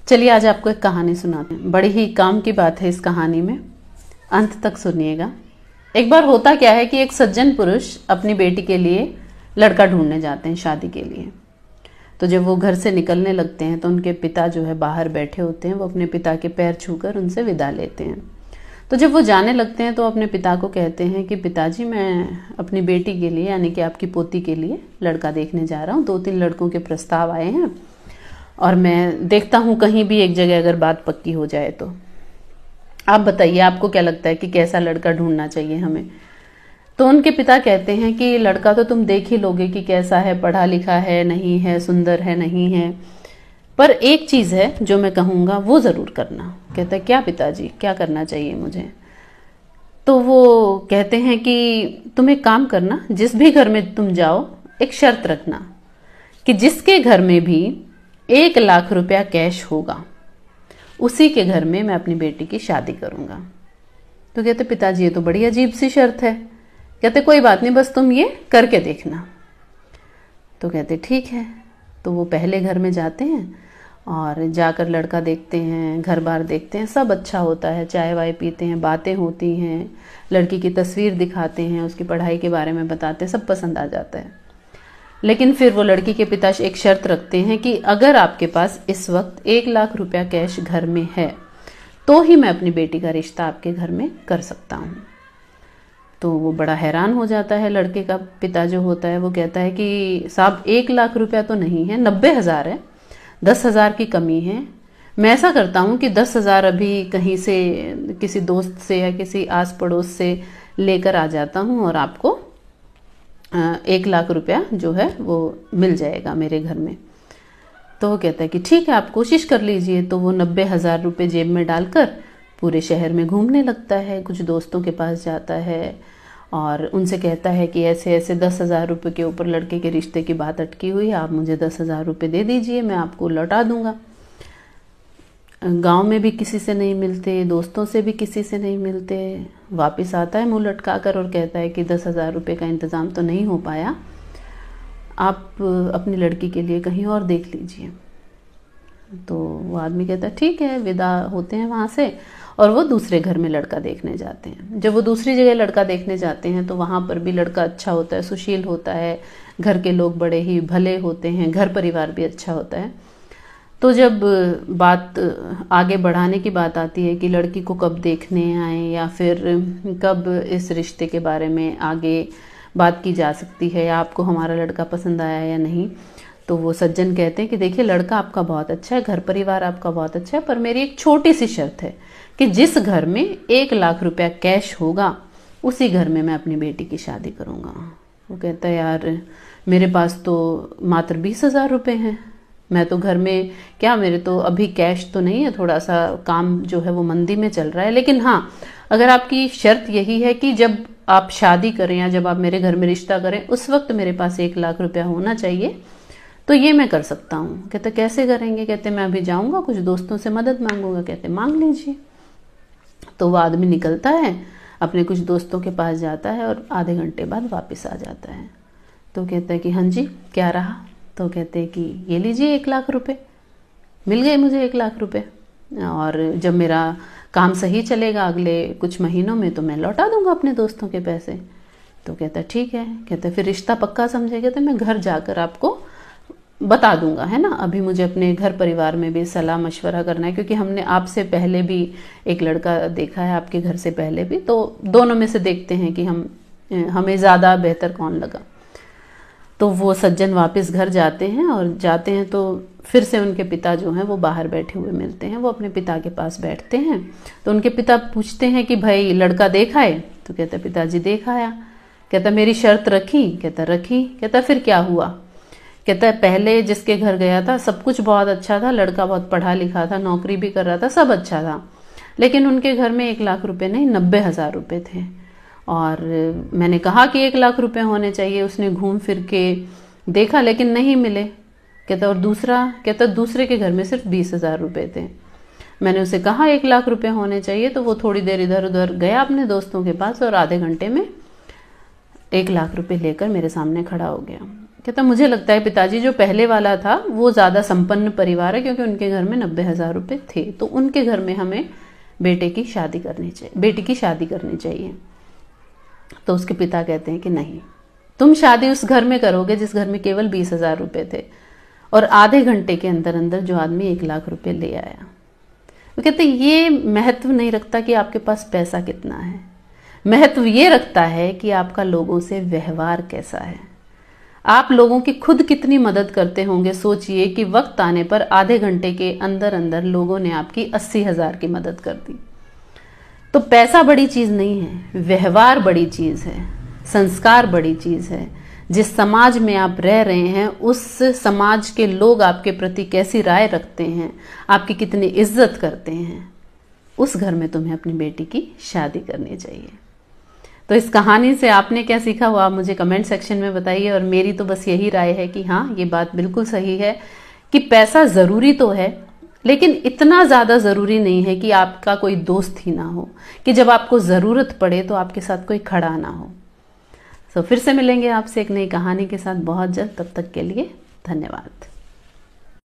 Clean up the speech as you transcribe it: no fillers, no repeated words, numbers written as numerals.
चलिए आज आपको एक कहानी सुनाते हैं। बड़ी ही काम की बात है इस कहानी में, अंत तक सुनिएगा। एक बार होता क्या है कि एक सज्जन पुरुष अपनी बेटी के लिए लड़का ढूंढने जाते हैं शादी के लिए। तो जब वो घर से निकलने लगते हैं तो उनके पिता जो है बाहर बैठे होते हैं। वो अपने पिता के पैर छूकर उनसे विदा लेते हैं। तो जब वो जाने लगते हैं तो अपने पिता को कहते हैं कि पिताजी, मैं अपनी बेटी के लिए यानी कि आपकी पोती के लिए लड़का देखने जा रहा हूँ। 2-3 लड़कों के प्रस्ताव आए हैं और मैं देखता हूँ कहीं भी एक जगह अगर बात पक्की हो जाए तो। आप बताइए, आपको क्या लगता है कि कैसा लड़का ढूंढना चाहिए हमें? तो उनके पिता कहते हैं कि लड़का तो तुम देख ही लोगे कि कैसा है, पढ़ा लिखा है नहीं है, सुंदर है नहीं है, पर एक चीज है जो मैं कहूँगा वो जरूर करना। कहता है क्या पिताजी, क्या करना चाहिए मुझे? तो वो कहते हैं कि तुम एक काम करना, जिस भी घर में तुम जाओ एक शर्त रखना कि जिसके घर में भी 1 लाख रुपया कैश होगा उसी के घर में मैं अपनी बेटी की शादी करूंगा। तो कहते पिताजी ये तो बड़ी अजीब सी शर्त है। कहते कोई बात नहीं, बस तुम ये करके देखना। तो कहते ठीक है। तो वो पहले घर में जाते हैं और जाकर लड़का देखते हैं, घर बार देखते हैं, सब अच्छा होता है, चाय वाय पीते हैं, बातें होती हैं, लड़की की तस्वीर दिखाते हैं, उसकी पढ़ाई के बारे में बताते हैं, सब पसंद आ जाता है। लेकिन फिर वो लड़की के पिता एक शर्त रखते हैं कि अगर आपके पास इस वक्त 1 लाख रुपया कैश घर में है तो ही मैं अपनी बेटी का रिश्ता आपके घर में कर सकता हूँ। तो वो बड़ा हैरान हो जाता है। लड़के का पिता जो होता है वो कहता है कि साहब 1 लाख रुपया तो नहीं है, 90,000 है, 10,000 की कमी है। मैं ऐसा करता हूँ कि 10,000 अभी कहीं से किसी दोस्त से या किसी आस पड़ोस से लेकर आ जाता हूँ और आपको 1 लाख रुपया जो है वो मिल जाएगा मेरे घर में। तो वो कहता है कि ठीक है, आप कोशिश कर लीजिए। तो वो 90,000 रुपये जेब में डालकर पूरे शहर में घूमने लगता है, कुछ दोस्तों के पास जाता है और उनसे कहता है कि ऐसे ऐसे 10,000 रुपये के ऊपर लड़के के रिश्ते की बात अटकी हुई है, आप मुझे 10,000 रुपये दे दीजिए, मैं आपको लौटा दूंगा। गांव में भी किसी से नहीं मिलते, दोस्तों से भी किसी से नहीं मिलते। वापस आता है मुंह लटका कर और कहता है कि 10,000 रुपये का इंतज़ाम तो नहीं हो पाया, आप अपनी लड़की के लिए कहीं और देख लीजिए। तो वो आदमी कहता है ठीक है। विदा होते हैं वहाँ से और वो दूसरे घर में लड़का देखने जाते हैं। जब वो दूसरी जगह लड़का देखने जाते हैं तो वहाँ पर भी लड़का अच्छा होता है, सुशील होता है, घर के लोग बड़े ही भले होते हैं, घर परिवार भी अच्छा होता है। तो जब बात आगे बढ़ाने की बात आती है कि लड़की को कब देखने आए या फिर कब इस रिश्ते के बारे में आगे बात की जा सकती है या आपको हमारा लड़का पसंद आया या नहीं, तो वो सज्जन कहते हैं कि देखिए लड़का आपका बहुत अच्छा है, घर परिवार आपका बहुत अच्छा है, पर मेरी एक छोटी सी शर्त है कि जिस घर में 1 लाख रुपया कैश होगा उसी घर में मैं अपनी बेटी की शादी करूँगा। वो कहता है यार मेरे पास तो मात्र 20,000 रुपये हैं, मैं तो घर में क्या, मेरे तो अभी कैश तो नहीं है, थोड़ा सा काम जो है वो मंदी में चल रहा है। लेकिन हाँ, अगर आपकी शर्त यही है कि जब आप शादी करें या जब आप मेरे घर में रिश्ता करें उस वक्त मेरे पास 1 लाख रुपया होना चाहिए, तो ये मैं कर सकता हूँ। कहते कैसे करेंगे? कहते मैं अभी जाऊँगा, कुछ दोस्तों से मदद मांगूंगा। कहते मांग लीजिए। तो वो आदमी निकलता है, अपने कुछ दोस्तों के पास जाता है और आधे घंटे बाद वापस आ जाता है। तो कहता है कि हाँ जी क्या रहा? तो कहते हैं कि ये लीजिए 1 लाख रुपये, मिल गए मुझे 1 लाख रुपये, और जब मेरा काम सही चलेगा अगले कुछ महीनों में तो मैं लौटा दूंगा अपने दोस्तों के पैसे। तो कहता है ठीक है। कहता है फिर रिश्ता पक्का समझेगा? तो मैं घर जाकर आपको बता दूंगा, है ना। अभी मुझे अपने घर परिवार में भी सलाह मशवरा करना है क्योंकि हमने आपसे पहले भी एक लड़का देखा है, आपके घर से पहले भी, तो दोनों में से देखते हैं कि हमें ज़्यादा बेहतर कौन लगा। तो वो सज्जन वापस घर जाते हैं और जाते हैं तो फिर से उनके पिता जो हैं वो बाहर बैठे हुए मिलते हैं। वो अपने पिता के पास बैठते हैं तो उनके पिता पूछते हैं कि भाई लड़का देखा है? तो कहता पिताजी देखा आया। कहता मेरी शर्त रखी? कहता रखी। कहता फिर क्या हुआ? कहता है पहले जिसके घर गया था सब कुछ बहुत अच्छा था, लड़का बहुत पढ़ा लिखा था, नौकरी भी कर रहा था, सब अच्छा था, लेकिन उनके घर में 1 लाख रुपए नहीं 90,000 रुपये थे और मैंने कहा कि 1 लाख रुपए होने चाहिए। उसने घूम फिर के देखा लेकिन नहीं मिले। कहता और दूसरा? कहता दूसरे के घर में सिर्फ 20,000 रुपये थे। मैंने उसे कहा 1 लाख रुपए होने चाहिए, तो वो थोड़ी देर इधर उधर गया अपने दोस्तों के पास और आधे घंटे में 1 लाख रुपए लेकर मेरे सामने खड़ा हो गया। कहता मुझे लगता है पिताजी जो पहले वाला था वो ज़्यादा संपन्न परिवार है, क्योंकि उनके घर में 90,000 रुपये थे, तो उनके घर में हमें बेटी की शादी करनी चाहिए। तो उसके पिता कहते हैं कि नहीं, तुम शादी उस घर में करोगे जिस घर में केवल 20,000 रुपये थे, और आधे घंटे के अंदर अंदर जो आदमी 1 लाख रुपए ले आया। वो कहते हैं ये महत्व नहीं रखता कि आपके पास पैसा कितना है, महत्व ये रखता है कि आपका लोगों से व्यवहार कैसा है, आप लोगों की खुद कितनी मदद करते होंगे। सोचिए कि वक्त आने पर आधे घंटे के अंदर अंदर लोगों ने आपकी 80,000 की मदद कर दी। तो पैसा बड़ी चीज नहीं है, व्यवहार बड़ी चीज है, संस्कार बड़ी चीज है। जिस समाज में आप रह रहे हैं उस समाज के लोग आपके प्रति कैसी राय रखते हैं, आपकी कितनी इज्जत करते हैं, उस घर में तुम्हें अपनी बेटी की शादी करनी चाहिए। तो इस कहानी से आपने क्या सीखा वो आप मुझे कमेंट सेक्शन में बताइए। और मेरी तो बस यही राय है कि हाँ, ये बात बिल्कुल सही है कि पैसा ज़रूरी तो है, लेकिन इतना ज़्यादा ज़रूरी नहीं है कि आपका कोई दोस्त ही ना हो, कि जब आपको ज़रूरत पड़े तो आपके साथ कोई खड़ा ना हो। तो फिर से मिलेंगे आपसे एक नई कहानी के साथ बहुत जल्द। तब तक के लिए धन्यवाद।